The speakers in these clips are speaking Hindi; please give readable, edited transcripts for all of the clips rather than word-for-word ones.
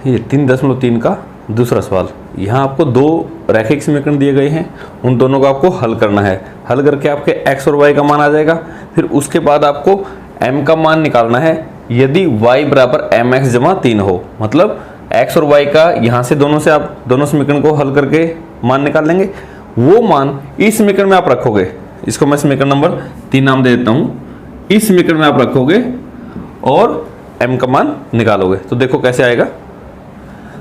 ये 3.3 का दूसरा सवाल। यहाँ आपको दो रैखिक समीकरण दिए गए हैं, उन दोनों को आपको हल करना है। हल करके आपके x और y का मान आ जाएगा। फिर उसके बाद आपको m का मान निकालना है यदि y बराबर mx जमा 3 हो। मतलब x और y का यहाँ से आप दोनों समीकरण को हल करके मान निकाल लेंगे। वो मान इस समीकरण में आप रखोगे, इसको मैं समीकरण नंबर 3 नाम दे देता हूँ। इस समीकरण में आप रखोगे और m का मान निकालोगे। तो देखो कैसे आएगा।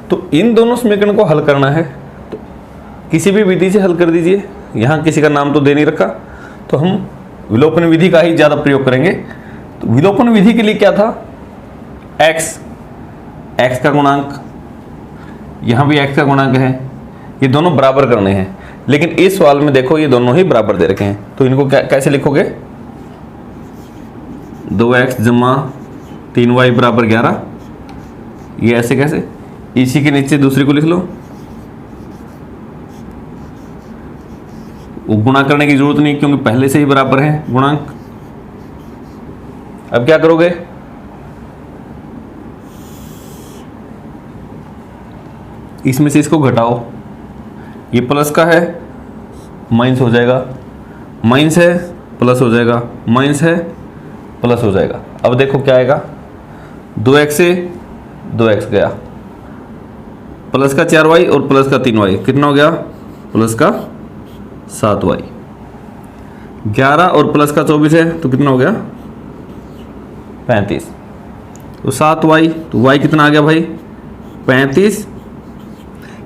तो इन दोनों समीकरण को हल करना है, तो किसी भी विधि से हल कर दीजिए। यहाँ किसी का नाम तो दे नहीं रखा, तो हम विलोपन विधि का ही ज़्यादा प्रयोग करेंगे। तो विलोपन विधि के लिए क्या था, x का गुणांक, यहाँ भी x का गुणांक है, ये दोनों बराबर करने हैं। लेकिन इस सवाल में देखो ये दोनों ही बराबर दे रखे हैं, तो इनको कैसे लिखोगे, 2x जमा 3y बराबर 11। ये ऐसे कैसे, इसी के नीचे दूसरी को लिख लो। वो गुणा करने की जरूरत नहीं क्योंकि पहले से ही बराबर है गुणांक। अब क्या करोगे, इसमें से इसको घटाओ, ये प्लस का है माइनस हो जाएगा, माइनस है प्लस हो जाएगा, माइनस है प्लस हो जाएगा। अब देखो क्या आएगा, 2x से 2x गया, प्लस का 4y और प्लस का 3y कितना हो गया, प्लस का 7y। 11 और प्लस का 24 है तो कितना हो गया, 35। तो 7y, तो y कितना आ गया भाई, 35।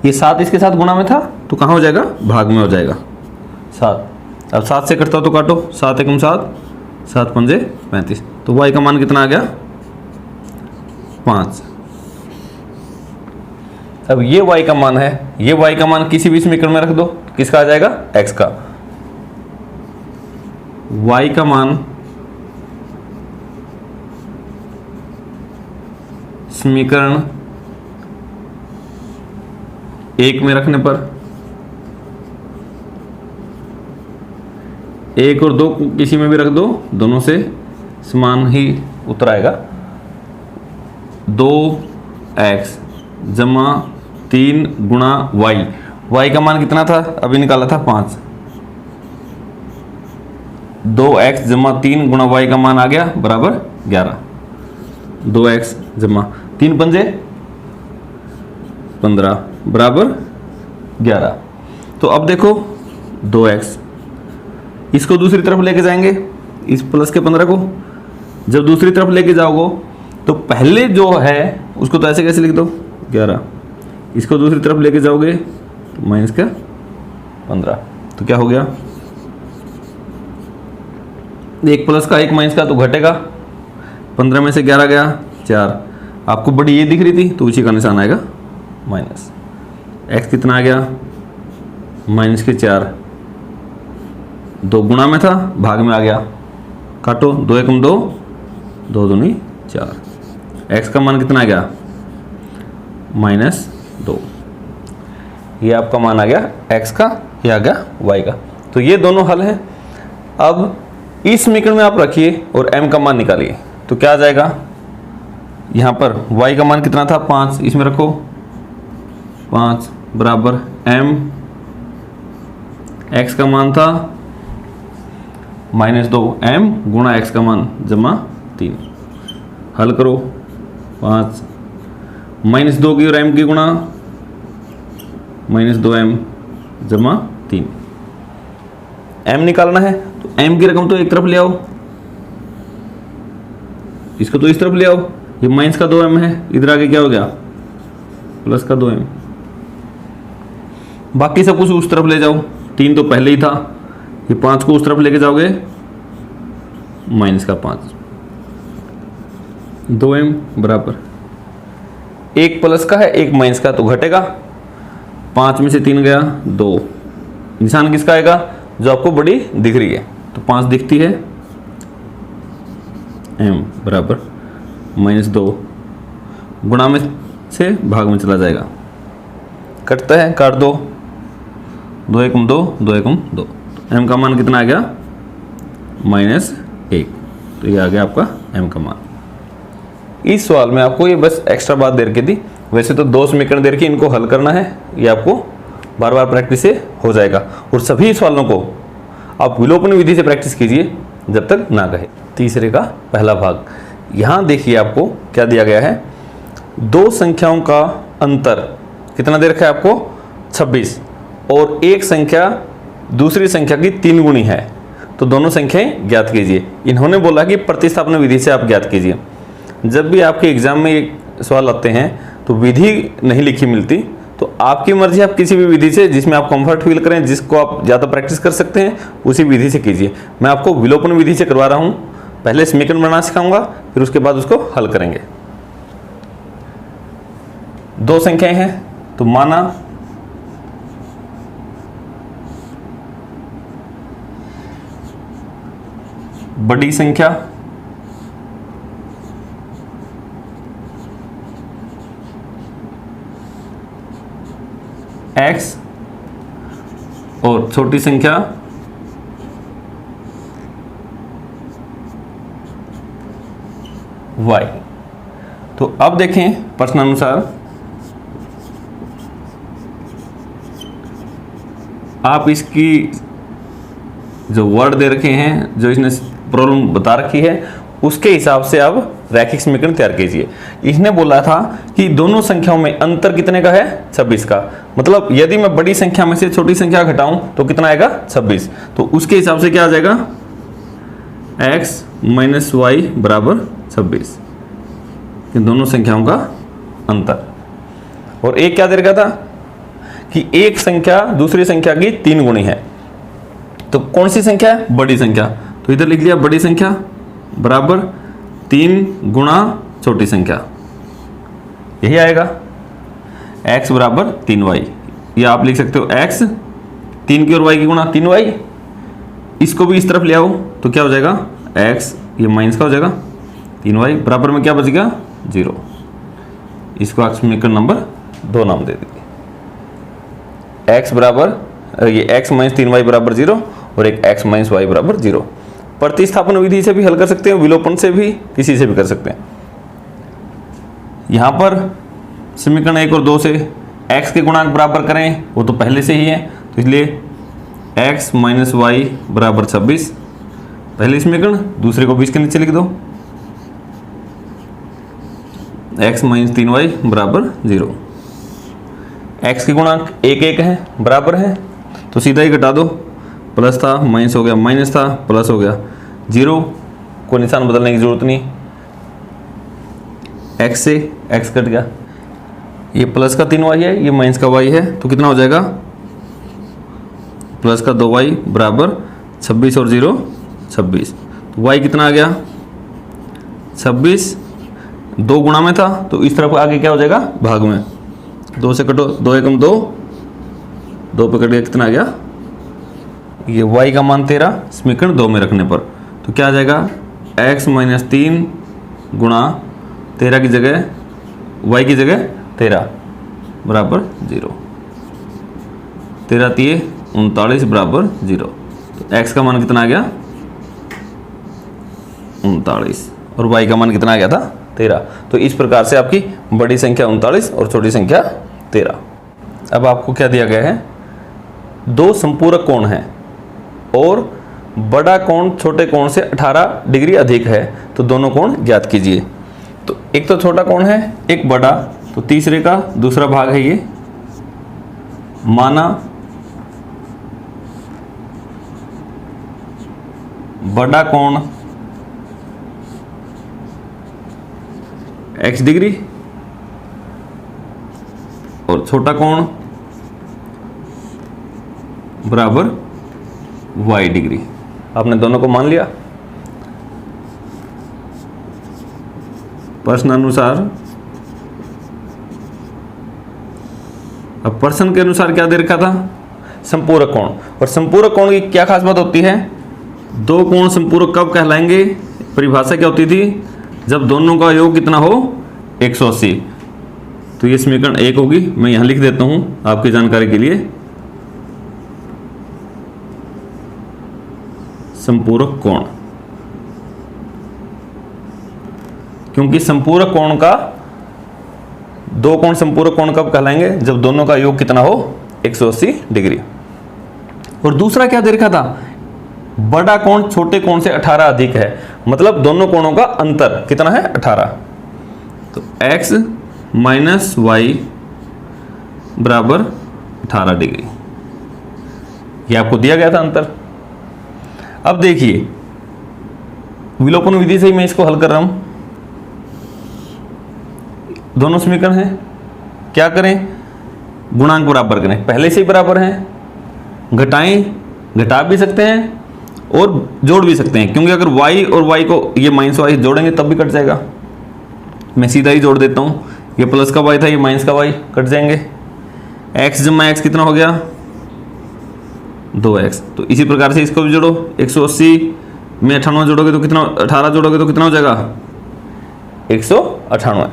ये 7 इसके साथ गुणा में था तो कहाँ हो जाएगा, भाग में हो जाएगा 7। अब 7 से कटता हो तो काटो, 7 एकम 7, 7 पंजे 35। तो y का मान कितना आ गया, 5। अब ये y का मान है, ये y का मान किसी भी समीकरण में रख दो, किसका आ जाएगा, x का। y का मान समीकरण 1 में रखने पर 1 और 2 किसी में भी रख दो, दोनों से समान ही उत्तर आएगा। 2x जमा 3 गुणा y का मान कितना था, अभी निकाला था 5। 2x जमा 3 गुणा y का मान आ गया बराबर 11। 2x जमा 3 पंजे 15 बराबर 11। तो अब देखो 2x, इसको दूसरी तरफ लेके जाएंगे, इस प्लस के 15 को जब दूसरी तरफ लेके जाओगे तो पहले जो है उसको तो ऐसे कैसे लिख दो 11, इसको दूसरी तरफ लेके जाओगे तो माइनस का 15। तो क्या हो गया, एक प्लस का एक माइनस का तो घटेगा, 15 में से 11 गया 4। आपको बड़ी ये दिख रही थी तो उसी का निशान आएगा माइनस। x कितना आ गया, माइनस के 4, 2 गुणा में था भाग में आ गया, काटो, 2 एकम 2, 2 दूनी 4। x का मान कितना आ गया, -2। ये आपका मान आ गया x का, ये आ गया y का। तो ये दोनों हल हैं। अब इस समीकरण में आप रखिए और m का मान निकालिए, तो क्या आ जाएगा, यहाँ पर y का मान कितना था 5, इसमें रखो 5 बराबर m, x का मान था -2m गुणा x का मान जमा 3। हल करो, 5 -2 की और m की गुणा -2m जमा 3। m निकालना है तो m की रकम तो एक तरफ ले आओ, इसको तो इस तरफ ले आओ। ये माइनस का 2m है, इधर आगे क्या हो गया, प्लस का 2m। बाकी सब कुछ उस तरफ ले जाओ, 3 तो पहले ही था, ये 5 को उस तरफ लेके जाओगे माइनस का 5। 2m बराबर, एक प्लस का है एक माइनस का तो घटेगा, 5 में से 3 गया 2। निशान किसका आएगा, जो आपको बड़ी दिख रही है, तो 5 दिखती है, m बराबर -2 गुणा में से भाग में चला जाएगा, कटता है, काट दो, 2 एकम 2, 2 एकम 2। m का मान कितना आ गया, -1। तो ये आ गया आपका m का मान। इस सवाल में आपको ये बस एक्स्ट्रा बात दे रखी थी, वैसे तो 2 समीकरण दे रखे, इनको हल करना है, ये आपको बार बार प्रैक्टिस से हो जाएगा। और सभी सवालों को आप विलोपन विधि से प्रैक्टिस कीजिए जब तक ना कहे। तीसरे का पहला भाग, यहाँ देखिए आपको क्या दिया गया है, 2 संख्याओं का अंतर कितना दे रखा है आपको 26, और एक संख्या दूसरी संख्या की 3 गुणी है, तो दोनों संख्याएं ज्ञात कीजिए। इन्होंने बोला कि प्रतिस्थापन विधि से आप ज्ञात कीजिए। जब भी आपके एग्जाम में ये सवाल आते हैं तो विधि नहीं लिखी मिलती, तो आपकी मर्जी, आप किसी भी विधि से जिसमें आप कंफर्ट फील करें, जिसको आप ज़्यादा प्रैक्टिस कर सकते हैं, उसी विधि से कीजिए। मैं आपको विलोपन विधि से करवा रहा हूँ। पहले समीकरण बनाना सिखाऊंगा, फिर उसके बाद उसको हल करेंगे। 2 संख्याएं हैं, तो माना बड़ी संख्या x और छोटी संख्या y। तो अब देखें प्रश्नानुसार आप इसकी जो वर्ड दे रखे हैं, जो इसने प्रॉब्लम बता रखी है, उसके हिसाब से आप रैखिक समीकरण तैयार कीजिए। इसने बोला था कि दोनों संख्याओं में अंतर कितने का है 26 का, मतलब यदि मैं बड़ी संख्या में से छोटी संख्या घटाऊं तो कितना आएगा 26। तो उसके हिसाब से क्या आ जाएगा x माइनस वाई बराबर 26, दोनों संख्याओं का अंतर। और एक क्या दे रखा था कि एक संख्या दूसरी संख्या की 3 गुणी है, तो कौन सी संख्या है बड़ी संख्या, तो इधर लिख लिया बड़ी संख्या बराबर 3 गुणा छोटी संख्या, यही आएगा x बराबर 3y। या आप लिख सकते हो x 3 की और y की गुणा 3y। इसको भी इस तरफ ले आओ तो क्या हो जाएगा x, ये माइनस का हो जाएगा 3y, बराबर में क्या बच गया 0। इसको आप समीकरण नंबर 2 नाम दे दीजिए। x बराबर ये x माइनस 3y बराबर 0 और एक x माइनस y बराबर 0। प्रतिस्थापन विधि से भी हल कर सकते हैं, विलोपन से भी, किसी से भी कर सकते हैं। यहाँ पर समीकरण 1 और 2 से x के गुणांक बराबर करें, वो तो पहले से ही है, तो इसलिए x माइनस वाई बराबर 26 पहले समीकरण, दूसरे को 20 के नीचे लिख दो, x माइनस 3y बराबर 0। x के गुणांक 1 1 है, बराबर है, तो सीधा ही घटा दो, प्लस था माइनस हो गया, माइनस था प्लस हो गया, 0 को निशान बदलने की जरूरत नहीं, x से x कट गया, ये प्लस का 3y है, ये माइनस का y है, तो कितना हो जाएगा प्लस का 2y बराबर 26 और 0 26। तो y कितना आ गया 26, 2 गुणा में था, तो इस तरफ आगे क्या हो जाएगा भाग में, 2 से कटो, 2 एकम 2, 2 पे कट गया, कितना आ गया ये y का मान 13 समीकरण 2 में रखने पर, तो क्या आ जाएगा x माइनस 3 गुणा 13 की जगह y की जगह 13 बराबर 0, 13 3 39 बराबर 0। तो x का मान कितना आ गया 39 और y का मान कितना आ गया था 13। तो इस प्रकार से आपकी बड़ी संख्या 39 और छोटी संख्या 13। अब आपको क्या दिया गया है, 2 संपूरक कोण हैं और बड़ा कोण छोटे कोण से 18 डिग्री अधिक है, तो दोनों कोण ज्ञात कीजिए। तो एक तो छोटा कोण है, एक बड़ा, तो तीसरे का दूसरा भाग है ये, माना बड़ा कोण x डिग्री और छोटा कोण बराबर y डिग्री। आपने दोनों को मान लिया। प्रश्न अनुसार, अब प्रश्न के अनुसार क्या दे रखा था संपूरक कोण, और संपूरक कोण की क्या खास बात होती है, 2 कोण संपूरक कब कहलाएंगे, परिभाषा क्या होती थी, जब दोनों का योग कितना हो 180। तो ये समीकरण 1 होगी, मैं यहां लिख देता हूं आपकी जानकारी के लिए, संपूरक कोण, क्योंकि संपूरक कोण का दो कोण संपूरक कोण कब कहलाएंगे? जब दोनों का योग कितना हो 180 डिग्री। और दूसरा क्या दे रखा था? बड़ा कोण छोटे कोण से 18 अधिक है, मतलब दोनों कोणों का अंतर कितना है 18। तो x माइनस वाई बराबर 18 डिग्री, ये आपको दिया गया था अंतर। अब देखिए विलोपन विधि से ही मैं इसको हल कर रहा हूं। दोनों समीकरण हैं, क्या करें? गुणांक बराबर करें, पहले से ही बराबर हैं, घटाएं, घटा भी सकते हैं और जोड़ भी सकते हैं, क्योंकि अगर y और y को ये माइनस वाई जोड़ेंगे तब भी कट जाएगा। मैं सीधा ही जोड़ देता हूँ, ये प्लस का y था, ये माइनस का y, कट जाएंगे। x जमा x कितना हो गया? 2x। तो इसी प्रकार से इसको भी जोड़ो, 180 में 98 जोड़ोगे तो कितना, 18 जोड़ोगे तो कितना हो जाएगा 198।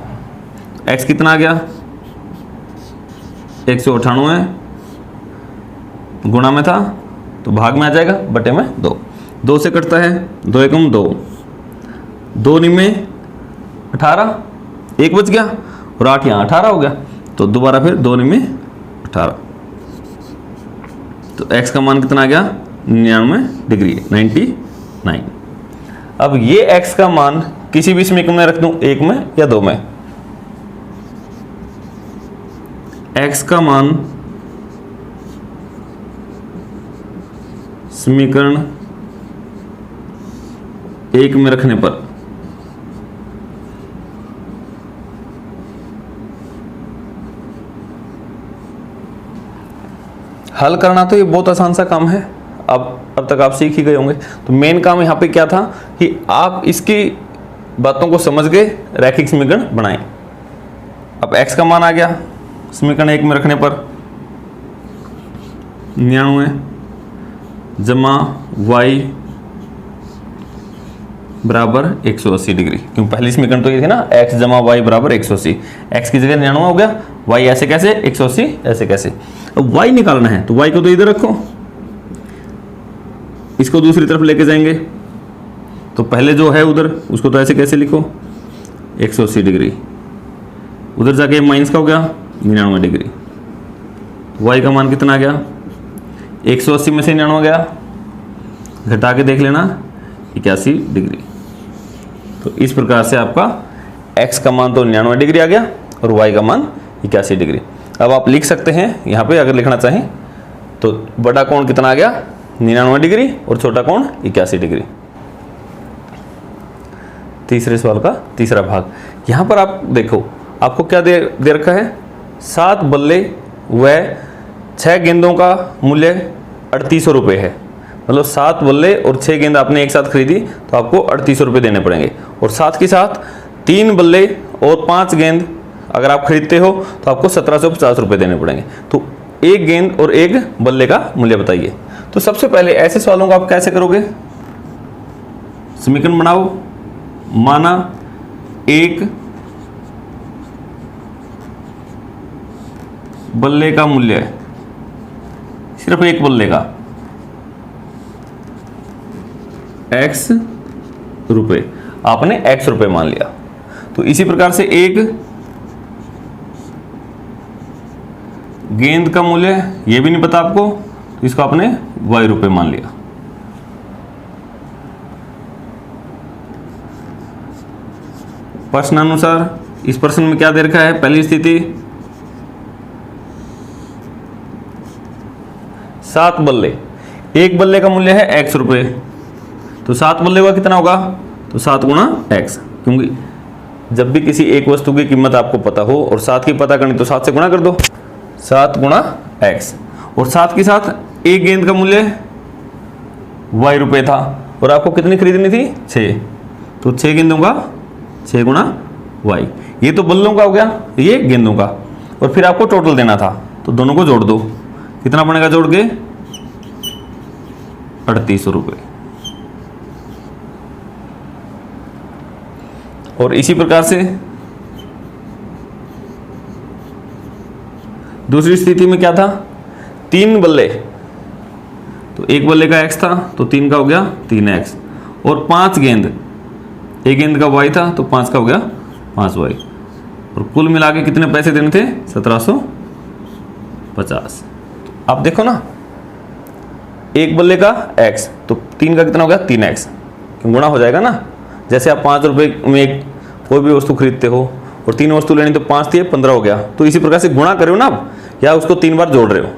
x कितना आ गया 198, गुणा में था तो भाग में आ जाएगा, बटे में 2, 2 से कटता है, 2 एकम 2, 2 निमे 18, 1 बच गया और 8 यहाँ 18 हो गया, तो दोबारा फिर 2 निमे 18, तो x का मान कितना आ गया 99 डिग्री, 99। अब ये x का मान किसी भी समीकरण में रख दूं, 1 में या 2 में। x का मान समीकरण 1 में रखने पर हल करना तो ये बहुत आसान सा काम है, अब तक आप सीख ही गए होंगे। तो मेन काम यहाँ पे क्या था कि आप इसकी बातों को समझ गए, रैखिक समीकरण बनाएं। अब x का मान आ गया समीकरण 1 में रखने पर 99 जमा y बराबर 180 डिग्री, क्यों पहली समीकरण तो ये थी ना, x जमा y बराबर 180, x की जगह 99 हो गया, y ऐसे कैसे 180 ऐसे कैसे। अब y निकालना है तो y को तो इधर रखो, इसको दूसरी तरफ लेके जाएंगे, तो पहले जो है उधर उसको तो ऐसे कैसे लिखो 180 डिग्री, उधर जाके माइनस का हो गया 99 डिग्री, y का मान कितना आ गया 180 में से 99 गया, घटा के देख लेना 81 डिग्री। तो इस प्रकार से आपका x का मान तो 99 डिग्री आ गया और y का मान 81 डिग्री। अब आप लिख सकते हैं यहाँ पे, अगर लिखना चाहें तो बड़ा कोण कितना आ गया 99 डिग्री और छोटा कोण 81 डिग्री। तीसरे सवाल का तीसरा भाग, यहाँ पर आप देखो आपको क्या दे रखा है, 7 बल्ले व 6 गेंदों का मूल्य 3800 रुपये है, मतलब 7 बल्ले और 6 गेंद आपने एक साथ खरीदी तो आपको 3800 रुपये देने पड़ेंगे, और साथ के साथ 3 बल्ले और 5 गेंद अगर आप खरीदते हो तो आपको 1750 रुपये देने पड़ेंगे। तो एक गेंद और एक बल्ले का मूल्य बताइए। तो सबसे पहले ऐसे सवालों को आप कैसे करोगे, समीकरण बनाओ, माना एक बल्ले का मूल्य है, सिर्फ एक बल्ले का x रुपये, आपने x रुपये मान लिया। तो इसी प्रकार से एक गेंद का मूल्य ये भी नहीं पता आपको, तो इसको आपने y रुपये मान लिया। प्रश्नानुसार इस प्रश्न में क्या दे रखा है, पहली स्थिति 7 बल्ले, एक बल्ले का मूल्य है x रुपये, तो 7 बल्ले का कितना होगा, तो 7 गुणा x, क्योंकि जब भी किसी एक वस्तु की कीमत आपको पता हो और 7 की पता करनी तो 7 से गुणा कर दो, 7 गुणा x, और साथ के साथ एक गेंद का मूल्य y रुपये था और आपको कितनी खरीदनी थी 6, तो 6 गेंदों का 6 गुणा y, ये तो बल्लों का हो गया, ये गेंदों का, और फिर आपको टोटल देना था तो दोनों को जोड़ दो, कितना बनेगा जोड़ के 3800 रुपये। और इसी प्रकार से दूसरी स्थिति में क्या था, 3 बल्ले, तो एक बल्ले का x था तो 3 का हो गया 3x, और 5 गेंद, एक गेंद का y था तो 5 का हो गया 5y, और कुल मिला के कितने पैसे देने थे? 1750। आप देखो ना, एक बल्ले का x, तो 3 का कितना हो गया? 3x, गुणा हो जाएगा ना। जैसे आप 5 रुपए में कोई भी वस्तु खरीदते हो और 3 वस्तु लेनी, तो 5 थी 15 हो गया, तो इसी प्रकार से गुणा कर रहे हो ना आप, या उसको 3 बार जोड़ रहे हो।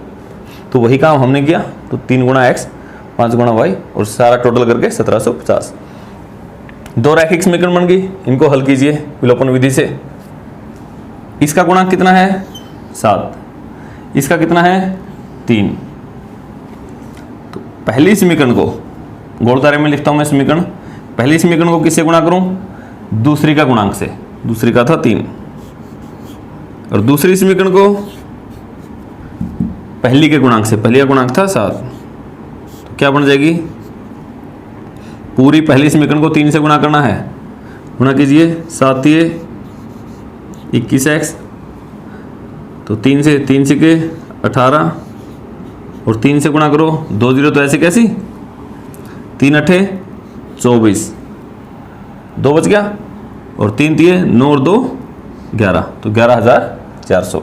तो वही काम हमने किया, तो 3 गुणा x, 5 गुणा y, और सारा टोटल करके 1750। 2 रैखिक समीकरण बन गई, इनको हल कीजिए विलोपन विधि से। इसका गुणांक कितना है? 7, इसका कितना है? 3। तो पहली समीकरण को गोलधारे में लिखता हूं मैं समीकरण, पहली समीकरण को किससे गुणा करूं? दूसरी का गुणांक से, दूसरी का था 3, और दूसरी समीकरण को पहली के गुणांक से, पहली का गुणांक था 7, तो क्या बन जाएगी? पूरी पहली समीकरण को 3 से गुणा करना है, गुणा कीजिए, 7 दिए 21x, तो 3 से 3 से के 18, और 3 से गुणा करो, 2 0 तो ऐसे कैसी, 3 8 24, 2 बच गया, और 3 दिए 9 और 2 11, तो 11,400।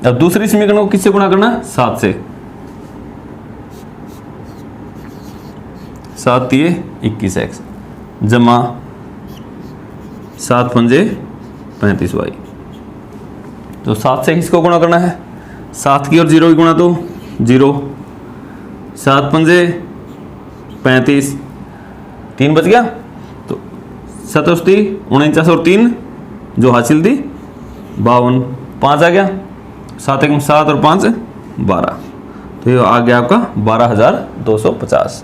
अब दूसरी समीकरण को किससे गुणा करना? 7 से, 7 दिए 21x जमा 7 पंजे 35y, तो 7 से इसको गुणा करना है, 7 की और 0 की गुणा तो 0, 7 पंजे 35, 3 बच गया, तो 67 49 और 3 जो हासिल थी 52, 5 आ गया, 7 1 7 और 5 12, तो ये आ गया आपका 12,250।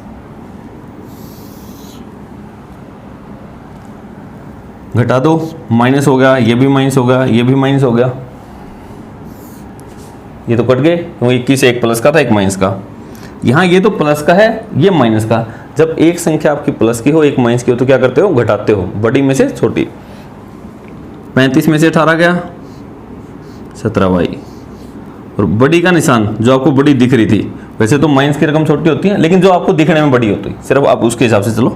घटा दो, माइनस हो गया, ये भी माइनस हो गया, ये भी माइनस हो गया, ये तो कट गए, क्योंकि 21 एक प्लस का था एक माइनस का। यहाँ ये तो प्लस का है, ये माइनस का। जब एक संख्या आपकी प्लस की हो, एक माइनस की हो, तो क्या करते हो? घटाते हो, बड़ी में से छोटी। 35 में से 18 गया, 17y, और बड़ी का निशान जो आपको बड़ी दिख रही थी, वैसे तो माइनस की रकम छोटी होती है, लेकिन जो आपको दिखने में बड़ी होती है, सिर्फ आप उसके हिसाब से चलो,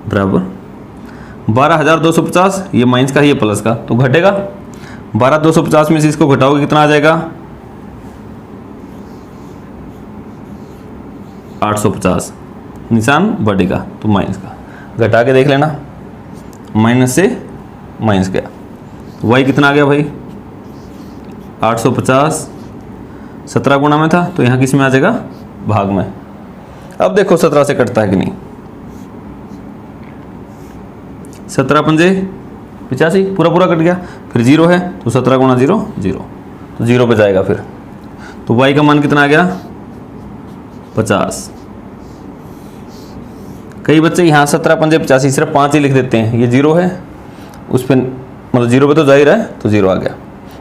बराबर 12,250, ये माइनस का, ये प्लस का, तो घटेगा। 12,250 में से इसको घटाओगे कितना आ जाएगा? 850, निशान बढ़ेगा तो माइनस का, घटा के देख लेना, माइनस से माइनस गया, y कितना आ गया भाई? 850, 17 गुणा में था, तो यहाँ किस में आ जाएगा? भाग में। अब देखो 17 से कटता है कि नहीं, 17 पंजे 85, पूरा पूरा कट गया, फिर 0 है, तो 17 गुणा 0 0, तो 0 पे जाएगा फिर, तो y का मान कितना आ गया? 50। कई बच्चे यहाँ 17 पंजे 85 सिर्फ 5 ही लिख देते हैं, ये 0 है, उस पर मतलब 0 पे तो जाहिर है, तो 0 आ गया,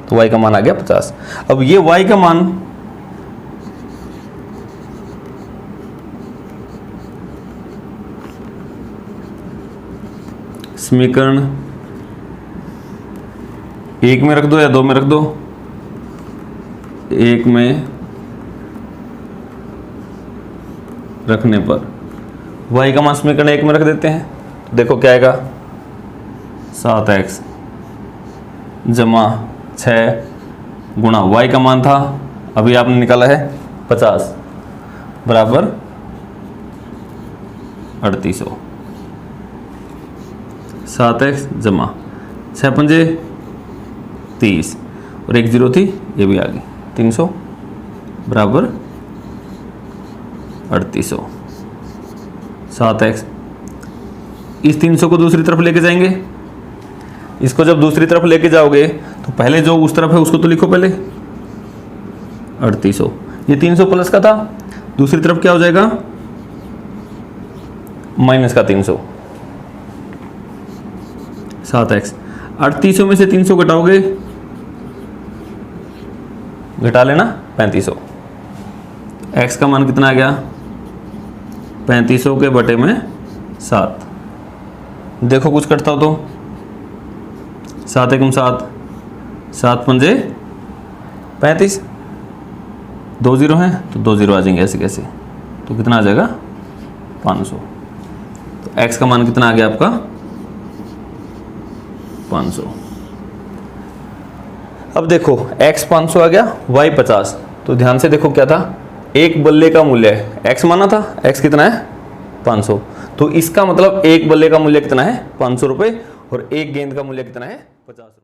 तो y का मान आ गया 50। अब ये y का मान समीकरण 1 में रख दो या 2 में रख दो, 1 में रखने पर y का मान समीकरण 1 में रख देते हैं, तो देखो क्या आएगा? 7x जमा 6 गुणा y का मान था अभी आपने निकाला है 50 बराबर 3800। 7x जमा 6 पंजे 30 और 1 0 थी, ये भी आ गई 300 बराबर 3800। 7x, इस 300 को दूसरी तरफ लेके जाएंगे, इसको जब दूसरी तरफ लेके जाओगे तो पहले जो उस तरफ है उसको तो लिखो पहले 3800, ये 300 प्लस का था, दूसरी तरफ क्या हो जाएगा? माइनस का 300। 7x, 3800 में से 300 घटाओगे, घटा लेना 3500, x का मान कितना आ गया? 3500 के बटे में 7, देखो कुछ कटता हो तो 7 एकम 7, 7 पंजे 35, 2 0 हैं तो 2 0 आ जाएंगे ऐसे कैसे, तो कितना आ जाएगा? 500। तो x का मान कितना आ गया आपका? 500। अब देखो x 500 आ गया, y 50, तो ध्यान से देखो क्या था, एक बल्ले का मूल्य है, x माना था, x कितना है 500, तो इसका मतलब एक बल्ले का मूल्य कितना है 500 रुपये और एक गेंद का मूल्य कितना है 50 रुपये।